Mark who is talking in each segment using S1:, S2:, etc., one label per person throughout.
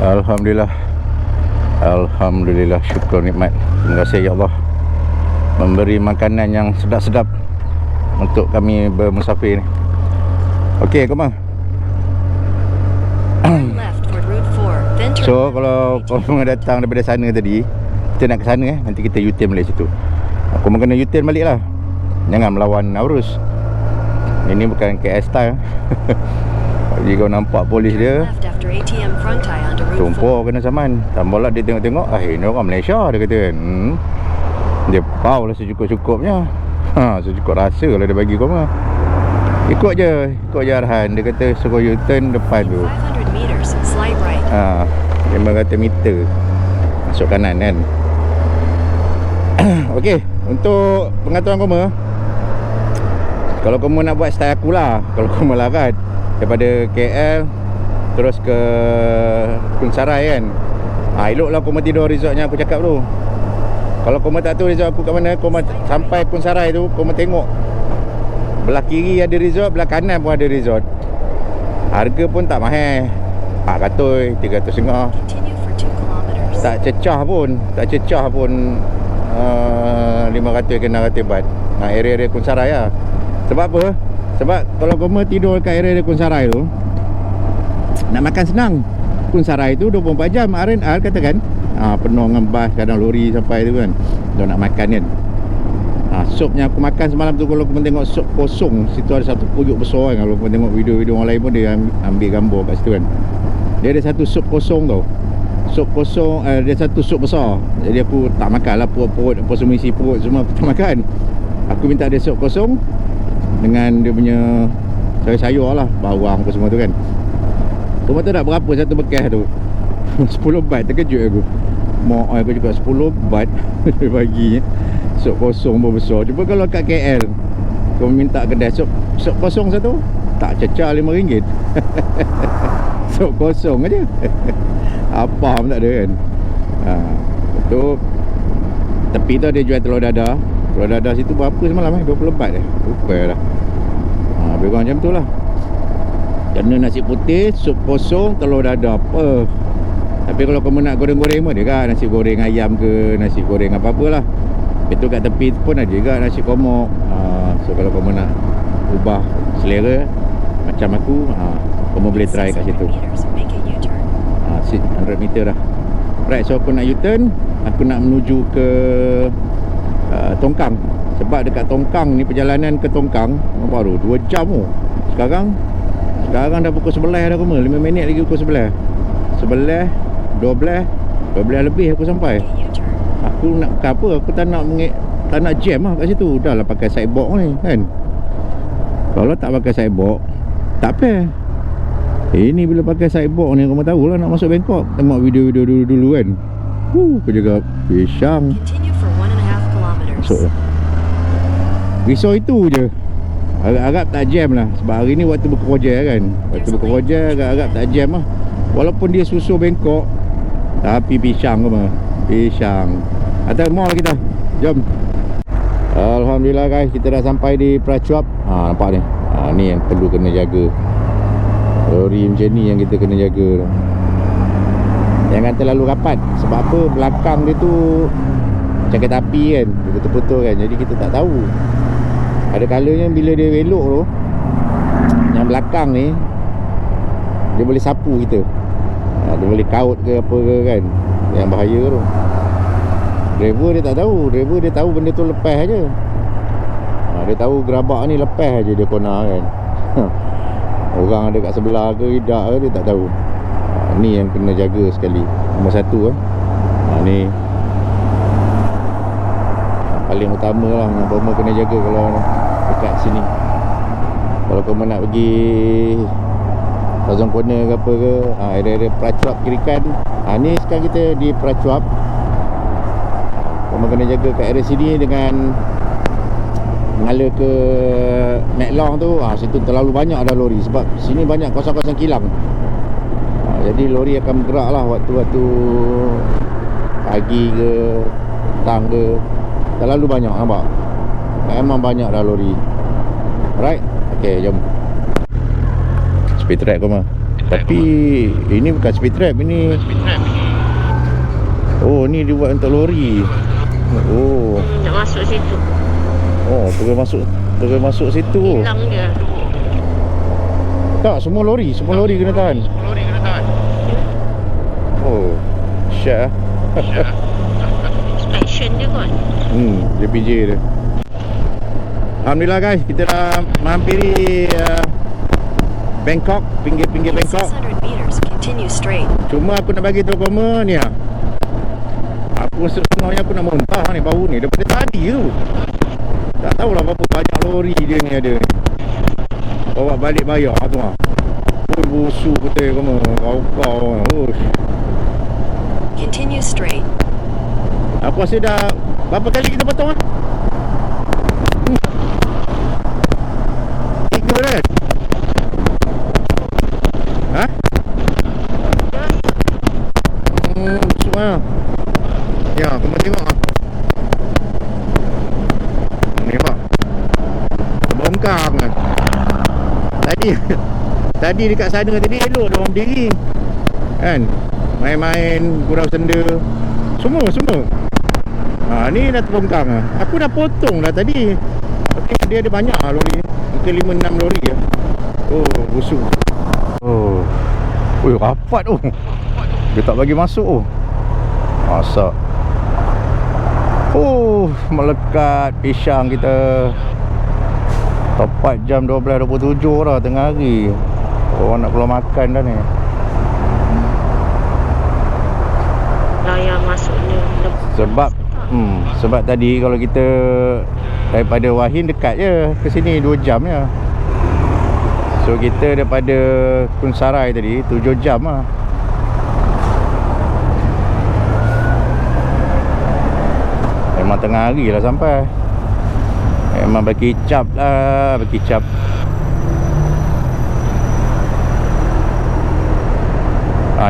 S1: Alhamdulillah. Alhamdulillah, syukur nikmat. Terima kasih ya Allah memberi makanan yang sedap-sedap untuk kami bermusafir ni. Okey, come on. So kalau korang datang daripada sana tadi, kita nak ke sana nanti kita U-turn balik situ. Aku kena U-turn balik lah. Jangan melawan arus. Ini bukan KS style. Jadi kau nampak polis dia tumpah kena saman. Tambah lah dia tengok-tengok, ini orang Malaysia, dia kata kan. Dia pau lah secukup-cukupnya. Secukup rasa lah dia bagi kau mah. Ikut je arahan. Dia kata suruh U-turn depan tu 500 meter masuk kanan kan. Okey, untuk pengaturan koma, kalau kamu nak buat style aku lah, kalau kamu larat daripada KL terus ke Kunsarai kan, eloklah kamu tidur resort yang aku cakap tu. Kalau kamu tak tahu resort aku kat mana, kamu sampai Kunsarai tu, kamu tengok belah kiri ada resort, belah kanan pun ada resort. Harga pun tak mahal, 400, 300 tak cecah pun 500 ke 600 baht. Area-area Kunsarai lah. Sebab apa? Sebab kalau kamu tidur kat area Kunsarai tu, nak makan senang. Kunsarai tu 24 jam R&R katakan. Penuh dengan bas, kadang lori sampai tu kan. Dia nak makan kan. Sup yang aku makan semalam tu, kalau kamu tengok sup kosong, situ ada satu puyuk besar kan. Kalau kamu tengok video-video orang lain pun dia ambil gambar kat situ kan. Dia ada satu sup kosong tau. Sup kosong, dia satu sup besar. Jadi aku tak makan lah, perut apa semua, isi perut semua aku tak makan. Aku minta dia sup kosong dengan dia punya sayur-sayur lah, bawang apa semua tu kan. Kamu tahu tak berapa satu bekas tu? 10 baht. Terkejut aku. Mak aku juga 10 baht dia bagi sup kosong pun besar. Cuba kalau kat KL kau minta kedai sup kosong satu, tak cecah RM5. Sup kosong aja. Apa pun tak ada kan. Tu tepi tu dia jual telur dadah. Telur dadah situ berapa semalam 20 baht lupa dah. Lebih kurang macam tu lah. Kena nasi putih, sup kosong, telur dadah apa. Tapi kalau kamu nak goreng-goreng pun ada kan, nasi goreng ayam ke, nasi goreng apa-apa lah. Itu kat tepi pun ada juga nasi komok. So kalau kamu nak ubah selera macam aku, kamu boleh try kat situ. 100 meter dah. Right, so aku nak U-turn. Aku nak menuju ke Tongkang. Sebab dekat Tongkang ni, perjalanan ke Tongkang baru 2 jam tu. Sekarang dah pukul 11 dah kamu. 5 minit lagi pukul 11. 11, 12 lebih aku sampai. Aku nak bukan apa, aku tak nak jam lah kat situ. Dah lah pakai sidebox ni kan. Kalau tak pakai sidebox tak apa. Ini bila pakai sidebox ni, kamu tahulah nak masuk Bangkok. Tengok video-video dulu kan. Aku juga pisang masuk lah. Risau itu je. Agak-agak tak jam lah. Sebab hari ni waktu bekerja kan. Waktu bekerja agak-agak tak jam lah. Walaupun dia susul Bangkok, tapi pisang ke mah. Pisang. Atas mall kita. Jom. Alhamdulillah guys, kita dah sampai di Prachuap. Nampak ni. Ni yang perlu kena jaga. Lori macam ni yang kita kena jaga. Jangan terlalu rapat. Sebab apa? Belakang dia tu jaket api kan, dia betul-betul kan. Jadi kita tak tahu. Ada kalanya bila dia elok tu, yang belakang ni dia boleh sapu kita. Dia boleh kaut ke apa ke kan. Yang bahaya tu. Driver dia tak tahu. Driver dia tahu benda tu lepas aja. Dia tahu gerabak ni lepas aja dia kona kan. Orang ada kat sebelah ke tidak ke, dia tak tahu. Ni yang kena jaga sekali. Nombor 1 ni paling utama lah yang kamu kena jaga kalau dekat sini. Kalau kamu nak pergi Thousand Corner ke apa ke, area-area Prachuap kiri kan. Ni sekarang kita di Prachuap. Kamu kena jaga kat area sini dengan mengalir ke Maklong tu. Situ terlalu banyak ada lori. Sebab sini banyak kawasan-kawasan kilang. Jadi lori akan bergerak lah waktu-waktu pagi ke petang ke. Terlalu banyak, nampak? Memang banyak dah lori. Alright. Okay, jom. Speed track kau mah. Tapi ini bukan speed trap ini. Oh, ni dibuat untuk lori. Oh.
S2: Nak masuk situ.
S1: Oh, terus masuk situ.
S2: Hilang dia.
S1: Tak, semua lori kena tahan. Oh, syat lah.
S2: Inspection dia kot.
S1: Dia PJ dia. Alhamdulillah guys, kita dah menghampiri Bangkok, pinggir-pinggir Bangkok.
S3: 600 meters, continue straight.
S1: Cuma aku nak bagi tahu kamu ni lah. Aku sebenarnya aku nak muntah ni bau ni daripada tadi tu. Tak tahulah berapa banyak lori dia ni ada ni. Bawa balik bayar tu lah. Oh, busuk betul kamu. Kau.
S3: Continue straight.
S1: Aku rasa dah berapa kali kita potong lah? 3 kan? Ha? Busuk lah. Ya, kamu tengok lah. Nampak? Terbongkar kan? Tadi dekat sana tadi elok dia orang berdiri. Kan? Main-main, gurau senda. Semua. Ni dah terbongkar lah. Aku dah potong dah tadi. Tapi dia ada banyak lah lori. Mungkin 5-6 lori lah. Oh, busuk. Oh. Ui, rapat tu. Dia tak bagi masuk tu. Masak. Melekat pisang kita. Tepat jam 12.27 dah tengah hari. Orang nak keluar makan dah ni.
S2: Layar masuk ni.
S1: Sebab tadi kalau kita daripada Wahin dekat je ke sini 2 jam je. So kita daripada Kunsarai tadi 7 jam lah. Memang tengah hari lah sampai. Memang berkicap lah.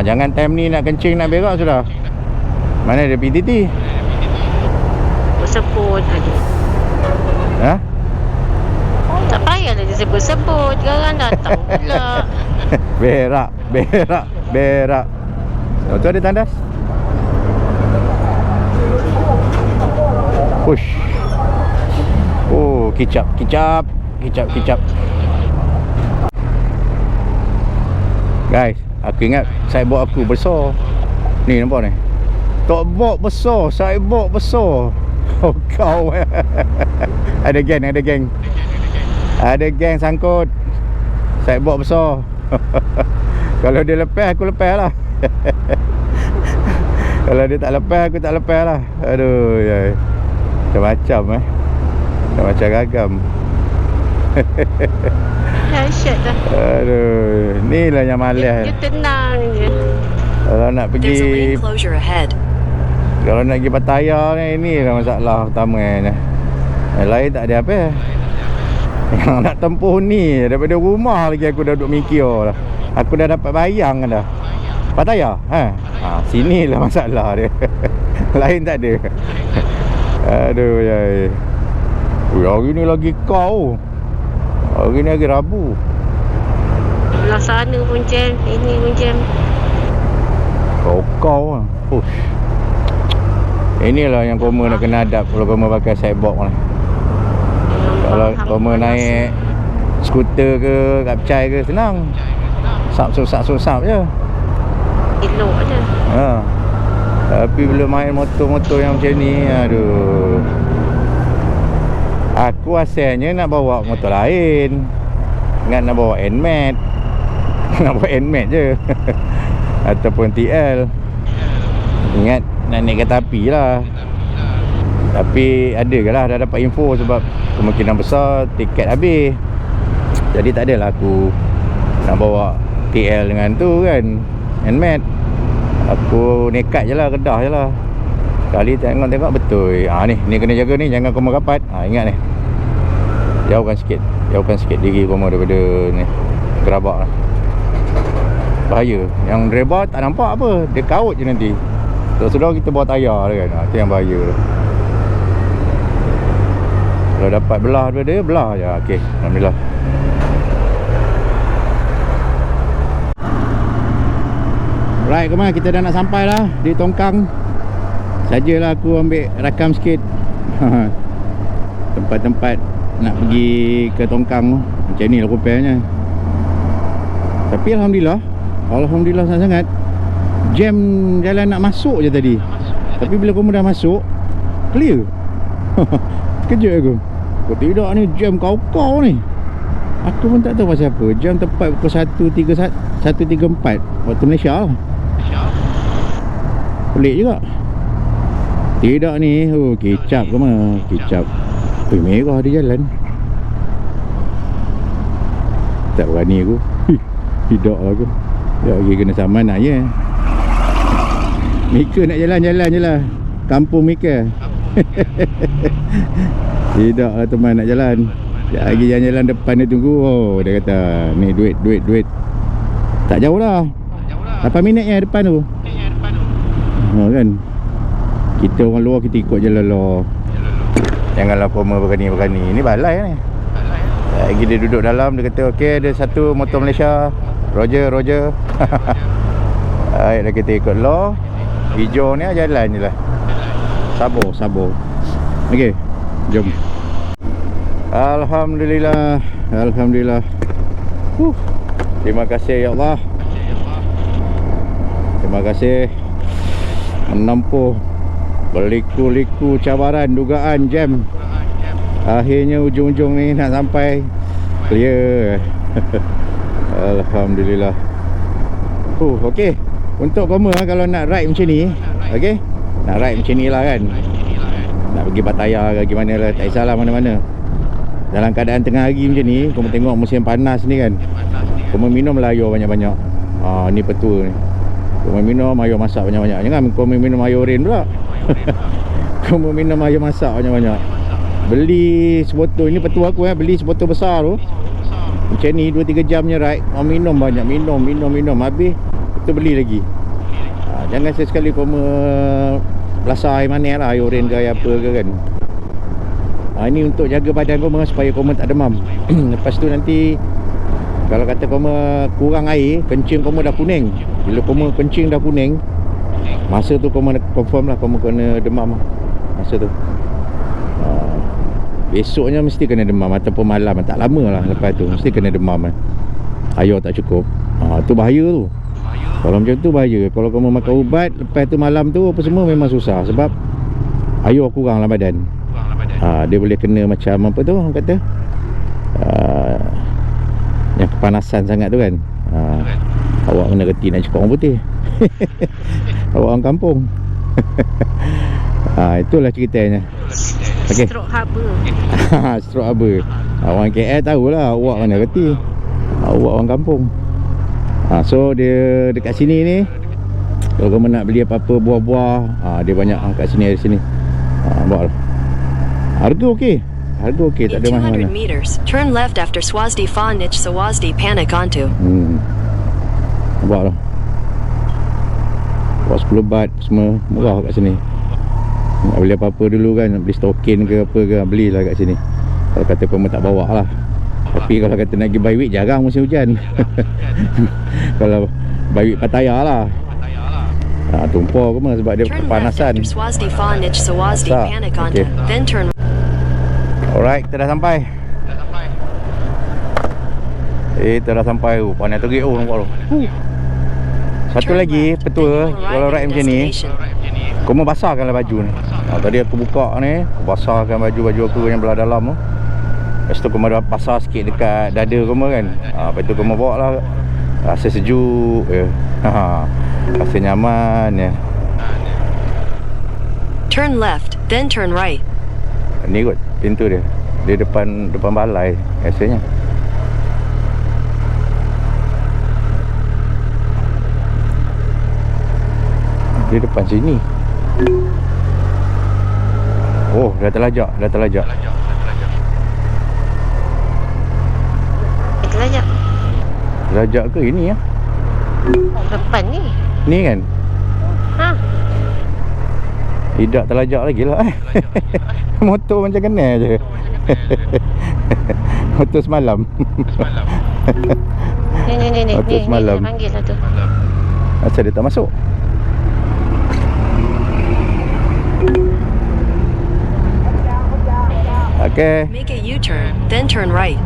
S1: Jangan time ni nak kencing nak berak sudah. Mana ada PTT?
S2: Sebut tadi.
S1: Ha?
S2: Tak payahlah dia sebut-sebut. Sekarang datang pula.
S1: Berak. Oh, tu ada tandas. Push. Oh, kicap. Guys, aku ingat sideboard aku besar. Ni nampak ni. Tok box besar, sideboard besar. Oh kau. Ada geng sangkut. Sideboard besar. Kalau dia lepas aku lepas lah. Kalau dia tak lepas aku tak lepas lah. Aduh ya. Macam macam ragam.
S2: Dahsyat dah.
S1: Aduh, ni lah yang malas.
S2: Dia tenang je.
S1: Kalau nak
S3: There's a
S1: pergi,
S3: lane closure ahead.
S1: kalau nak pergi Pattaya ni lah masalah utama ni. Yang lain tak ada apa. Yang nak tempuh ni daripada rumah lagi aku dah duduk mikir lah. Aku dah dapat bayang dah. Pattaya? Sini lah masalah dia. Lain tak ada. Aduh ya. Hari ni lagi kau. Hari ni lagi Rabu.
S2: Belah sana pun jam, ini pun jam.
S1: Kau lah. Inilah yang koma nak kena adab kalau koma pakai sideboard ni. Kalau koma naik skuter ke, kapcai ke senang. Sap je.
S2: Elok je.
S1: Tapi bila main motor-motor yang macam ni, aduh. Aku asalnya nak bawa motor lain. Ingat nak bawa NMAX. Nak bawa NMAX je. Ataupun TL. Ingat nak naik kereta api lah. Tapi ada ke lah, dah dapat info sebab kemungkinan besar tiket habis. Jadi tak adalah aku nak bawa TL dengan tu kan, NMAX. Aku nekat je lah, Kedah je lah. Kali tengok betul. Ni kena jaga ni, jangan koma rapat. Ingat ni. Jauhkan sikit diri koma daripada ni gerabak lah. Bahaya. Yang driver tak nampak apa, dia kaut je nanti. Sudah kita bawa tayar kan. Itu yang bahaya tu. Kalau dapat belah daripada dia, belah je. Okey, alhamdulillah. Right, come on, kita dah nak sampai lah di Tongkang. Sajalah aku ambil rakam sikit tempat-tempat nak pergi ke Tongkang. Macam ni lah rupiahnya. Tapi Alhamdulillah sangat-sangat. Jam jalan nak masuk je tadi. Tapi bila kamu dah masuk, clear. Terkejut aku. Kau tidak ni jam kau-kau ni. Aku pun tak tahu pasal apa. Jam tepat pukul 1.34 waktu Malaysia lah. Pelik juga. Tidak ni. Oh, kecap ke mana? Kecap. Merah di jalan. Tak berani aku. Tidak aku. Tak pergi kena saman nak je. Mika nak jalan-jalan je lah. Kampung Mika. Tidak lah teman nak jalan. Sekejap lagi jalan-jalan depan dia tunggu. Oh, dia kata ni duit. Tak jauh lah. 8 minit je depan tu. Oh kan. Kita orang luar kita ikut jalan luar. Janganlah koma berani. Ni balai ni. Lagi dia duduk dalam. Dia kata okey, ada satu motor Malaysia. Roger. Baik, kita ikut law. Hijau ni jalan je lah. Sabar. Okey, jom. Alhamdulillah. Terima kasih ya Allah. Terima kasih menempuh berliku-liku cabaran, dugaan, jam. Akhirnya ujung-ujung ni nak sampai clear. Alhamdulillah. Okey. Untuk kamu kalau nak ride macam ni, okey? Nak ride macam ni lah kan. Nak pergi Pattaya ke gimana lah, tak kisahlah mana-mana. Dalam keadaan tengah hari macam ni, kamu tengok musim panas ni kan, kamu minum lah air banyak-banyak. Ni petua ni. Kamu minum air masak banyak-banyak. Jangan kamu minum air oren pula. Kamu minum air masak banyak-banyak. Beli sebotol, ini petua aku beli sebotol besar tu. Macam ni 2-3 jamnya ride, minum banyak, minum. Habis tu beli lagi. Jangan sesekali kamu belasah air manis lah, air oren ke air apa ke kan. Ini untuk jaga badan kamu supaya kamu tak demam. Lepas tu nanti kalau kata kamu kurang air, kencing kamu dah kuning. Bila kamu kencing dah kuning, masa tu kamu confirm lah kamu kena demam masa tu. Besoknya mesti kena demam ataupun malam, tak lama lah lepas tu mesti kena demam. Air tak cukup. Tu bahaya tu. Kalau macam tu bahaya. Kalau kamu makan ubat, lepas tu malam tu apa semua memang susah. Sebab air kurang dalam badan. Dia boleh kena macam apa tu orang kata, yang kepanasan sangat tu kan. Awak kena reti nak cakap orang putih. Awak orang kampung. Itulah ceritanya. Okay.
S2: Stroke haba.
S1: Stroke haba. Orang KL tahulah awak kena reti. Awak orang kampung. So dia dekat sini ni, kalau kamu nak beli apa-apa buah-buah, dia banyak kat sini, bawa lah. Harga okey, tak ada
S3: In 200
S1: mana-mana.
S3: meters, turn left after Swazdi Fanich Swazdi Panakantu.
S1: Bawa lah. Bawa 10 baht semua, murah kat sini. Nak beli apa-apa dulu kan, nak beli stokin ke apa ke, belilah kat sini. Kalau kata kamu tak bawa lah. Tapi kalau kata nak pergi by week, jarang musim hujan. Kalau by week Pattaya lah. Tumpah ke mana sebab dia
S3: Turn left
S1: kepanasan.
S3: after Swazdi Fanich Swazdi
S1: Masak.
S3: Panakantu.
S1: Okay.
S3: Then turn
S1: Alright, kita dah sampai. Kita dah sampai. Panas terik nampak tu. Satu lagi petua, kalau ride macam ni, kamu basahkanlah baju ni. Tadi aku buka ni, aku basahkan baju aku yang belah dalam tu. Lepas tu kamu dah pasang sikit dekat dada kamu kan. Lepas tu kamu bawa lah. Rasa sejuk je. Rasa nyaman je.
S3: turn left, then turn right.
S1: Ni kot pintu dia. Dia depan balai rasanya. Dia depan sini. Oh, dah terlajak.
S2: Terlajak.
S1: Terlajak ke ini ya?
S2: Depan ni.
S1: Ni kan? Tidak terlajak lagi lah. Motor macam kena je. Motor semalam.
S2: Ni.
S1: Motor semalam.
S2: Ni panggil lah tu.
S1: Asal dia tak masuk? Okay.
S3: Make a U-turn, then turn right.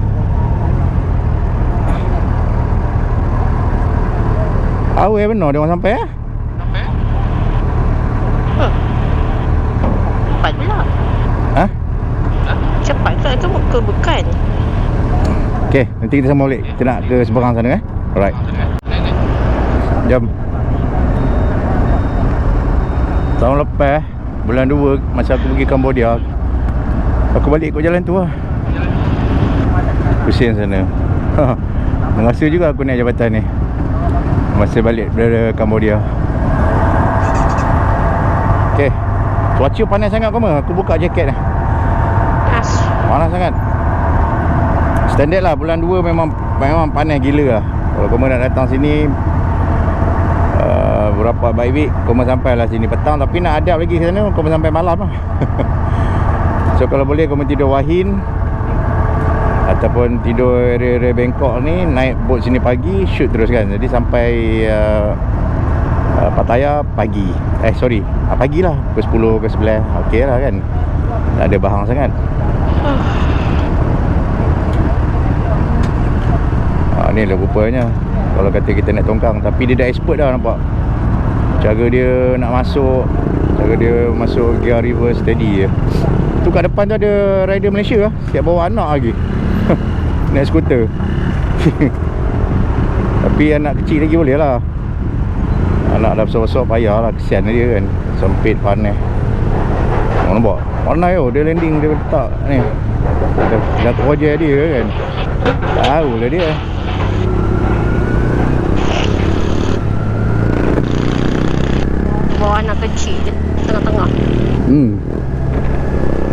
S1: Awal benar dia orang sampai
S2: Cepat pula.
S1: Ha?
S2: Cepat ke bukan?
S1: Okay, nanti kita sambung balik. Kita nak ke seberang sana Alright. Jom. Tahun lepas bulan 2 masa aku pergi Cambodia, aku balik ikut jalan tu lah. Pusing sana. Merasa juga aku naik jabatan ni masa balik dari Cambodia. Okay, cuaca panas sangat kau mah. Aku buka jaket dah. Panas sangat. Standard lah, bulan 2 memang panas gila lah. Kalau kau nak datang sini berapa baik kau sampai lah sini petang. Tapi nak adap lagi ke sana kau sampai malam lah. So kalau boleh kau tidur Wahin ataupun tidur area Bangkok ni, naik bot sini pagi, shoot terus kan. Jadi sampai Pattaya pagi. Pagi lah, ke 10 ke 11. Okey lah kan. Tak ada bahang sangat. Ni lah rupanya kalau kata kita naik tongkang. Tapi dia dah expert dah, nampak cara dia nak masuk, cara dia masuk gear reverse steady je. Tu kat depan tu ada rider Malaysia lah, siap bawa anak lagi. Naik skuter. Tapi anak kecil lagi boleh lah. Anak dah besar-besar payah lah, kesian dia kan. Sempit, panas. Nampak? Panas yo, dia landing, dia letak ni. Dah projek dia kan. Tahu lah dia.
S2: Bawa anak kecil je tengah-tengah.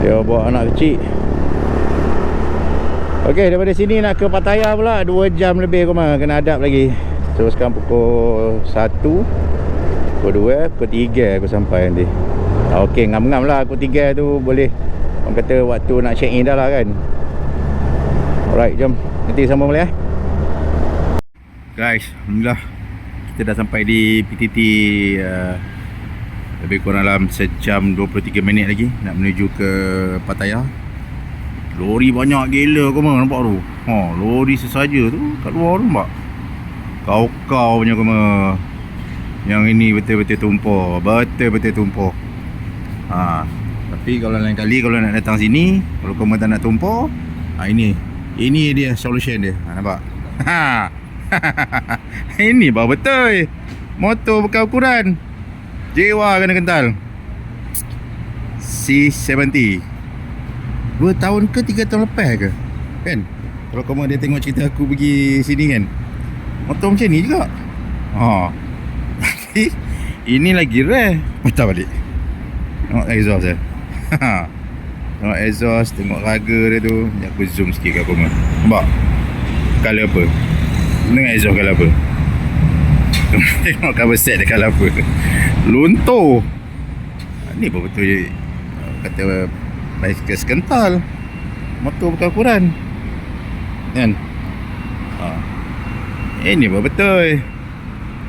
S1: Dia bawa anak kecil. Okey, daripada sini nak ke Pattaya pula 2 jam lebih kau mah, kena adap lagi. So sekarang pukul 1, pukul 2, pukul 3 aku sampai nanti. Okey, ngam-ngam lah pukul 3 tu boleh. Orang kata waktu nak check in dah lah kan. Alright, jom nanti sambung balik Guys, alhamdulillah kita dah sampai di PTT. Lebih kurang dalam sejam 23 minit lagi nak menuju ke Pattaya. Lori banyak gila kau mah, nampak tu. Lori sesaja tu kat luar tu nampak. Kau-kau punya kau mah. Yang ini betul-betul tumpah. Betul-betul tumpah. Tapi kalau lain kali kalau nak datang sini, kalau kau tak nak tumpah, ini dia solution dia. Nampak? Ini baru betul. Motor bukan ukuran. Jewa kena kental. C70 2 tahun ke 3 tahun lepas ke kan. Kalau kau dia tengok cerita aku pergi sini kan, motor macam ni juga. Tapi ini lagi rare. Putar balik, tengok exhaust dia. Tengok exhaust, tengok raga dia tu. Ni aku zoom sikit kat kau. Nampak color apa? Tengok exhaust color apa? Tengok cover set dia color apa? Luntur. Ni betul-betul kata bicycle sekental. Motor bukan ukuran kan. Ini betul.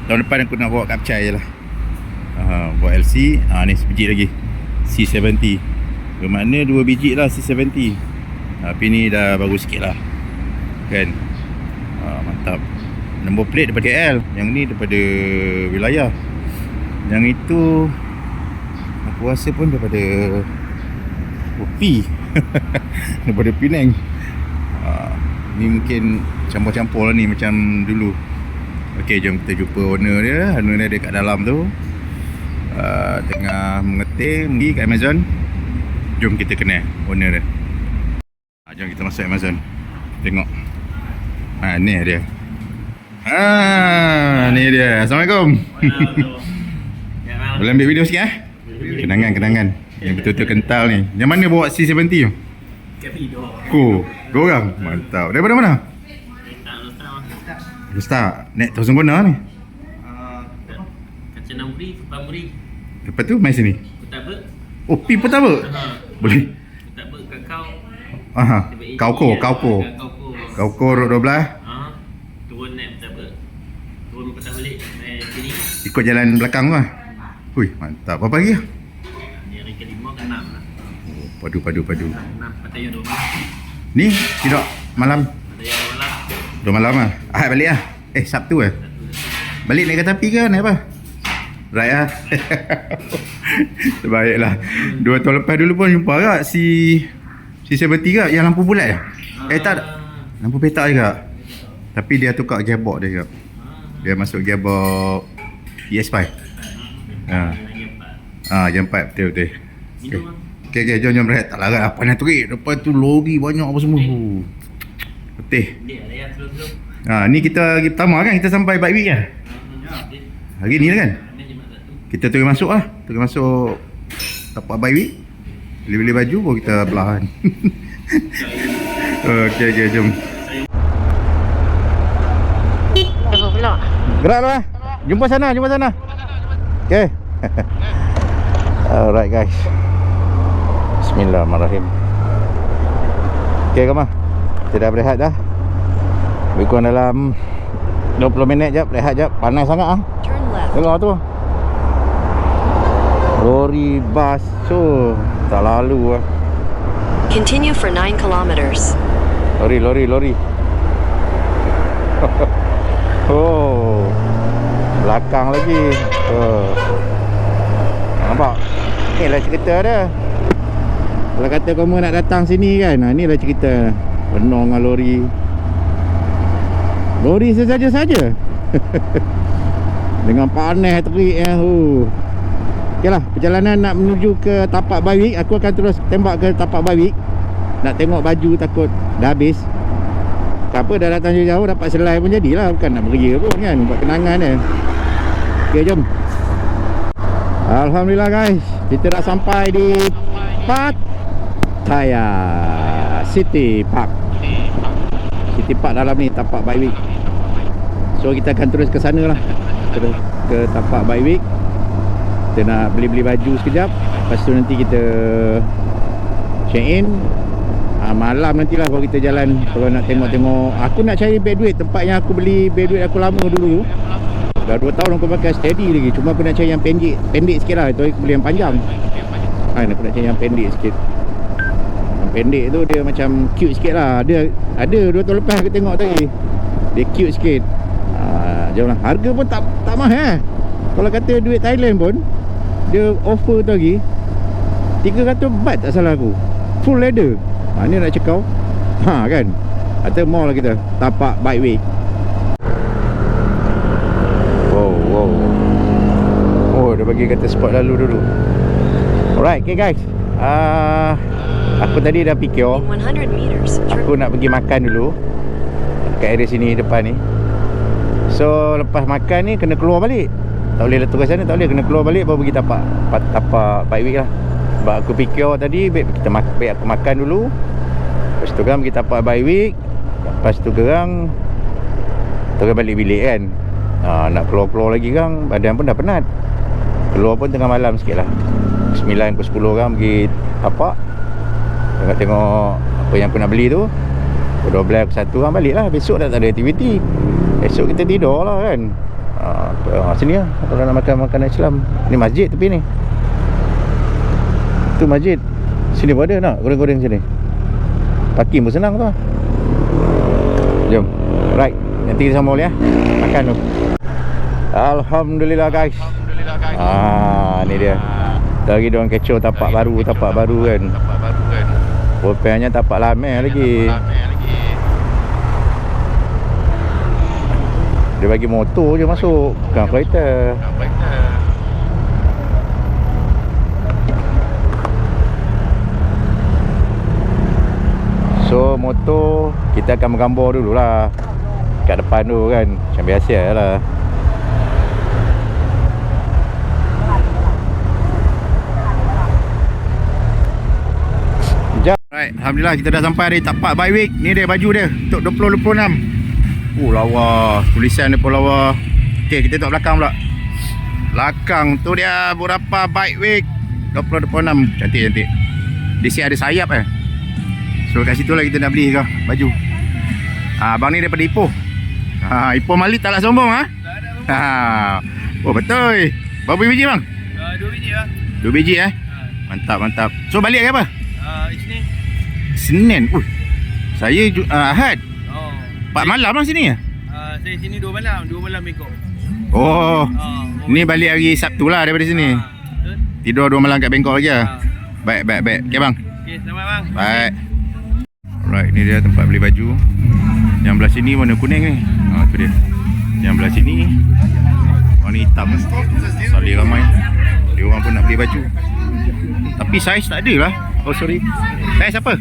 S1: Tahun depan aku nak bawa Kapcai je lah. Bawa LC. Ni sebiji lagi C70. Bermakna 2 biji lah C70. Tapi ni dah bagus sikit lah kan. Mantap. Nombor plate daripada KL. Yang ni daripada wilayah. Yang itu aku rasa pun daripada Upi. Daripada Penang. Ni mungkin campur-campur lah ni macam dulu. Okey, jom kita jumpa owner dia. Owner dia dekat dalam tu, tengah mengeting pergi kat Amazon. Jom kita kenal owner dia. Jom kita masuk Amazon. Tengok. Ni dia. Ni dia. Assalamualaikum. Boleh ambil video sikit Kenangan yang betul-betul kental ni. Yang mana bawa C70 tu? Dua orang. Mantap. Daripada mana? Ustaz. Naik Thousand Kona ni.
S4: Kanchanaburi, Pamuri.
S1: Lepas tu mai sini.
S4: Petaba.
S1: Oh, pi Petaba. Boleh.
S4: Petaba Kakao.
S1: Kauko. Kauko road 12.
S4: Turun naik Petaba. Turun petang balik naik sini.
S1: ikut jalan belakang tu lah. Hui, mantap. Berapa lagi lah?
S4: Ni hari kelima ke 6 lah.
S1: Oh, padu.
S4: 6 pataya 2 malam.
S1: Ni tidak malam.
S4: Pataya 2 malam.
S1: 2 malam lah. Ahad balik lah. Sabtu lah. Balik naik kereta api ke naik apa? Right lah. Terbaiklah. 2 tahun lepas dulu pun jumpa agak si Seventy ke yang lampu bulat je. Tak. Lampu petak juga. Tapi dia tukar gearbox dia juga. Dia masuk gearbox ES5. Jam 4 betul. Okay, jom berehat. Tak larat apa nak terik. Lepas tu lori banyak apa semua. Betul.
S4: Dia ada yang slow-slow.
S1: Ni kita hari pertama kan kita sampai Bike Week kan? Hari ni lah kan? Kita terus masuk lah. Terus masuk tapak Bike Week. Beli-beli baju baru kita belahan. Okay, jom.
S2: Apa pula?
S1: Gerak lah. Jumpa sana. Okay. Alright guys. Bismillahirrahmanirrahim. Okay Kama, kita dah berehat dah. Lebih kurang dalam 20 minit jap, rehat jap. Panas sangat ah.
S3: Turn left.
S1: Tengok tu. Lori basuh. Tak lalu ah.
S3: Continue for 9 kilometers.
S1: Lori. Oh. Belakang lagi. Nampak? Ni lah cerita dia. Kalau kata kamu nak datang sini kan, ni lah cerita. Penuh dengan lori. Lori sesaja-saja. Dengan panas terik Okey lah, perjalanan nak menuju ke tapak Bike Week. Aku akan terus tembak ke tapak Bike Week. Nak tengok baju takut dah habis. Tak apa, dah datang jauh-jauh dapat selai pun jadilah. Bukan nak beria pun kan, buat kenangan je. Okey, jom. Alhamdulillah guys, kita dah sampai di Pattaya City Park dalam ni, tapak Bike Week. So kita akan terus ke sana lah, terus ke tapak Bike Week. Kita nak beli-beli baju sekejap. Lepas tu nanti kita check in. Malam nantilah baru kita jalan. Kalau nak tengok-tengok, aku nak cari beg duit. Tempat yang aku beli beg duit aku lama dulu. Dah 2 tahun aku pakai steady lagi. Cuma aku nak cari yang pendek sikit lah. Itu aku beli yang panjang. Aku nak cari yang pendek sikit. Yang pendek tu dia macam cute sikit lah. Ada 2 tahun lepas aku tengok tadi. Dia cute sikit. Jom lah. Harga pun tak mahal. Kalau kata duit Thailand pun, dia offer tu lagi 300 baht tak salah aku. Full leather. Ni nak cekau. Kan. Atau mall lah kita. Tapak Bike Week. Wow. Oh, dia bagi kata spot lalu dulu. Alright, okay guys. Aku tadi dah fikir
S3: In 100 meters,
S1: aku nak pergi makan dulu kat area sini depan ni. So lepas makan ni kena keluar balik. Tak boleh letak kat sana, tak boleh, kena keluar balik baru pergi tapak Bike Week lah. Sebab aku fikir tadi baik aku makan dulu. Lepas tu kan pergi tapak Bike Week. Lepas tu gerang terus balik bilik kan. Nak keluar-keluar lagi kan, badan pun dah penat. Keluar pun tengah malam sikit lah, 9 ke 10 kan pergi tapak. Tengok apa yang aku nak beli tu. Pukul 12 ke 1 kan balik lah. Besok dah tak ada aktiviti. Esok kita tidur lah kan. Sini lah kalau nak makan makanan Islam. Ni masjid tepi ni. Tu masjid. Sini pun ada nak goreng-goreng sini. Parking pun senang tu. Jom. Right, nanti kita sambung ya. Makan tu. Alhamdulillah guys. Ni dia. Dari diorang kecoh tapak baru kan. Rupanya tapak lama lagi. Dia bagi motor je masuk, bukan kereta. So motor kita akan menggambar dulu lah kat depan tu kan, macam biasa lah. Alright, alhamdulillah kita dah sampai di tapak Bike Week. Ni dia baju dia untuk 2026. Lawa. Tulisan dia pun lawa. Okay, kita tengok belakang pula. Belakang tu dia beberapa Bike Week 2026. Cantik-cantik. Di sini ada sayap So kat situ lah kita nak beli ke baju. Abang ni daripada Ipoh. Ipoh Malik tak nak sombong Oh betul. Berapa biji bang?
S4: 2 biji lah.
S1: 2 biji Mantap mantap. So balik ke apa?
S4: Isnin.
S1: Senin. Saya Ahad.
S4: Oh.
S1: 4 malam lah sini ya?
S4: Saya sini 2 malam Bangkok.
S1: Oh. Ni balik hari Sabtu lah daripada sini.
S4: Betul.
S1: Tidur 2 malam kat Bangkok lagi lah. Baik. Okay bang.
S4: Okey, selamat bang.
S1: Baik. Alright, ni dia tempat beli baju. Yang belah sini warna kuning ni. Tu dia. Yang belah sini warna hitam. Salih ramai. Dia orang pun nak beli baju. Tapi saiz tak ada lah. Oh sorry. Saiz apa?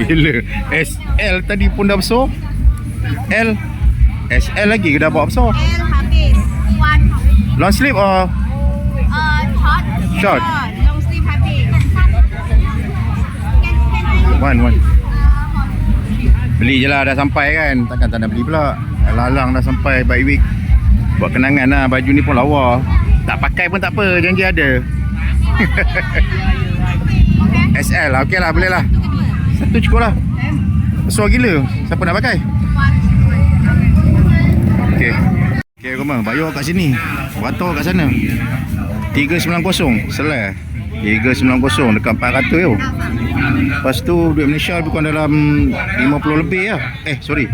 S1: Gila. SL tadi pun dah besar. L SL lagi ke dah bawa besar?
S5: L habis. One habis.
S1: Long sleeve or
S5: Short.
S1: Short.
S5: Long sleeve habis.
S1: One. Beli je lah, dah sampai kan. Takkan tak nak beli pula. Lalang dah sampai by week. Buat kenangan lah. Baju ni pun lawa. Tak pakai pun tak apa, janji ada. SL lah, okey lah, boleh lah. Satu cukup lah. Besar gila, siapa nak pakai? Okey rumah, bayar kat sini, beratur kat sana. 390 selai 390 dekat 400 tu. Lepas tu duit Malaysia lebih kurang dalam 50 lebih lah. Sorry,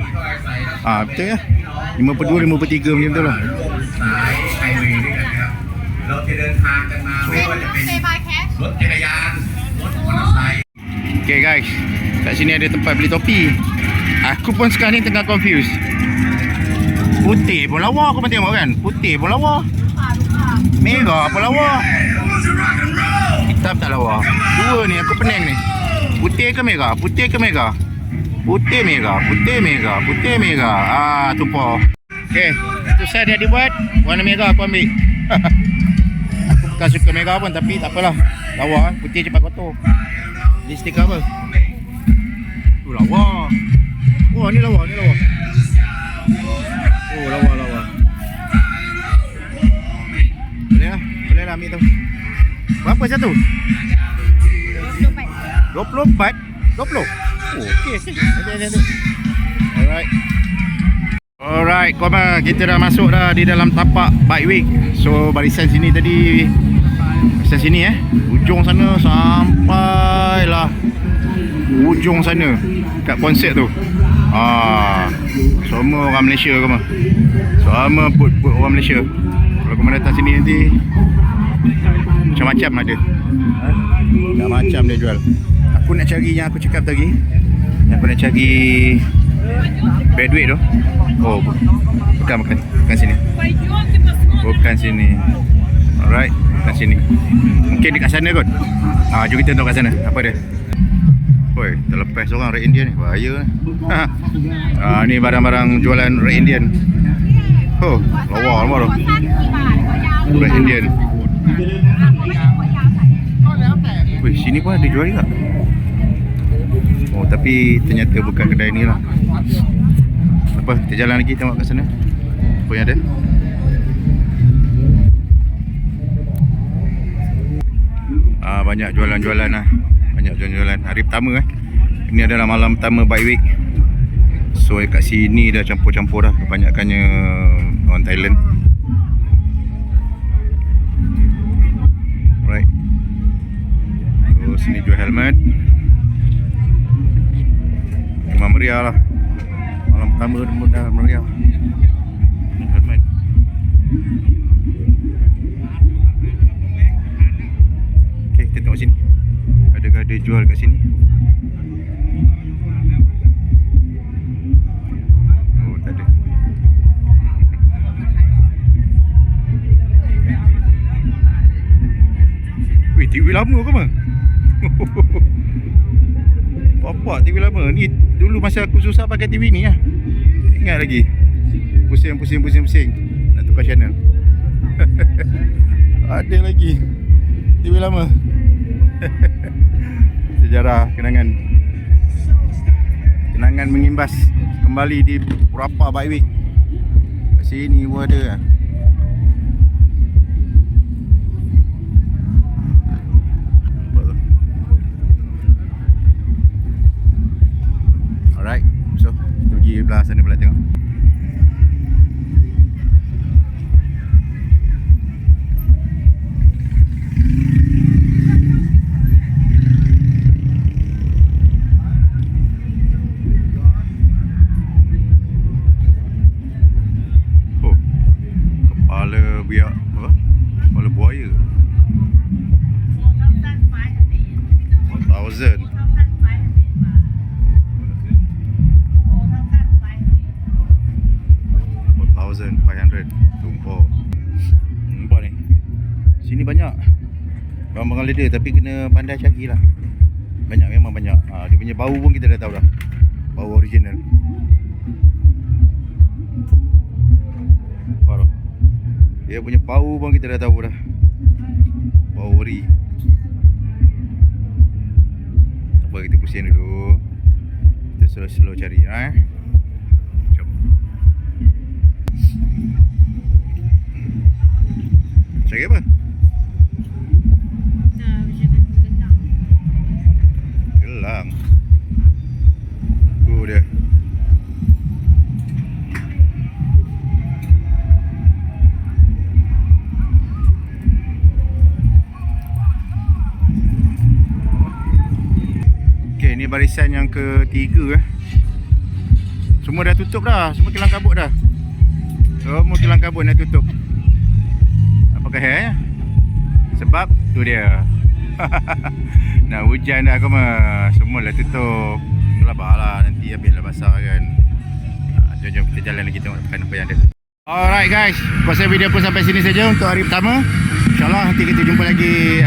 S1: betul ya, 52, 53 macam tu lah. Okay guys, kat sini ada tempat beli topi. Aku pun sekarang ni tengah confused. Putih pun lawa aku pun tengok kan. Putih pun lawa, merah pun lawa, hitam tak lawa. Dua ni aku pening ni. Putih ke merah? Putih ke merah? Putih merah. Putih merah. Putih merah. Tumpah. Okay, tu saya dia buat warna merah aku ambil. Aku bukan suka merah pun, tapi tak apalah. Lawa, putih cepat kotor. Ni stiker apa? Tu lawa. Oh ni lawa, Oh lawa. Boleh lah ambil tu. Berapa satu? 24. 20? Oh okey. Nanti. Alright, korang, kita dah masuk dah di dalam tapak Bike Week. So barisan sini tadi, barisan sini ujung sana sampailah ujung sana kat konsert tu. Semua orang Malaysia korang. Semua put orang Malaysia. Kalau korang datang sini nanti macam-macam ada. Macam-macam dia jual. Aku nak cari yang aku cakap tadi. Yang aku nak cari bad weight tu. Oh, bukan sini. Bukan sini. Alright, bukan sini. Mungkin dekat sana kot. Jom kita tengok kat sana. Apa dia? Oi, terlepas seorang Red Indian ni. Bahaya ni. Ni barang-barang jualan Red Indian. Oh, lawa tu. Red Indian. Weh, sini pun ada jual juga. Oh, tapi ternyata bukan kedai ni lah. Apa, kita jalan lagi tengok kat sana. Apa yang ada? Banyak jualan-jualan lah. Banyak jualan-jualan. Hari pertama Ini adalah malam pertama Bike Week. So kat sini dah campur-campur dah. Kebanyakannya orang Thailand. Alright. So sini jual helmet. Memang meriah lah. Malam pertama dah meriah. Ni helmet. Okay, kita tengok sini. Adakah dia jual kat sini? Oh, tak ada. Weh, TV lama ke apa? Bapak TV lama. Ni dulu masa aku susah pakai TV ni lah. Ingat lagi. Pusing. Nak tukar channel. Ada lagi TV lama. Sejarah kenangan mengimbas kembali di Purapa Bike Week. Kat sini pun ada. tu. Kita pergi belah sana pula tengok. Oh, kepala biak apa? Kepala buaya. 1,000. 4,500 tumpah. Nampak ni. Sini banyak barang-barang leather tapi kena pandai cari lah. Banyak, memang banyak. Dia punya bau pun kita dah tahu dah. Bau original. Nampak tak? Dia punya bau pun kita dah tahu dah. Bau ori. Tak apa, kita pusing dulu. Kita slow-slow cari Jom. Cari apa? Gelang. Tu dia. Okey, ni barisan yang ketiga Semua dah tutup dah. Semua kilang kabut dah. Semua kilang kabut dah tutup. Apa kaya? Sebab tu dia. Nak hujan dah kau mah. Semua dah tutup. Labah nanti habislah basah kan. Jom kita jalan lagi tengok apa yang ada. Alright guys, pasal video pun sampai sini saja untuk hari pertama. InsyaAllah nanti kita jumpa lagi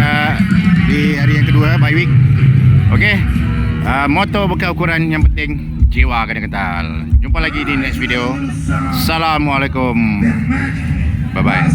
S1: di hari yang kedua, bye week. Okay, motor bukan ukuran, yang penting jiwa kena kental. Jumpa lagi di next video. Assalamualaikum. Bye bye.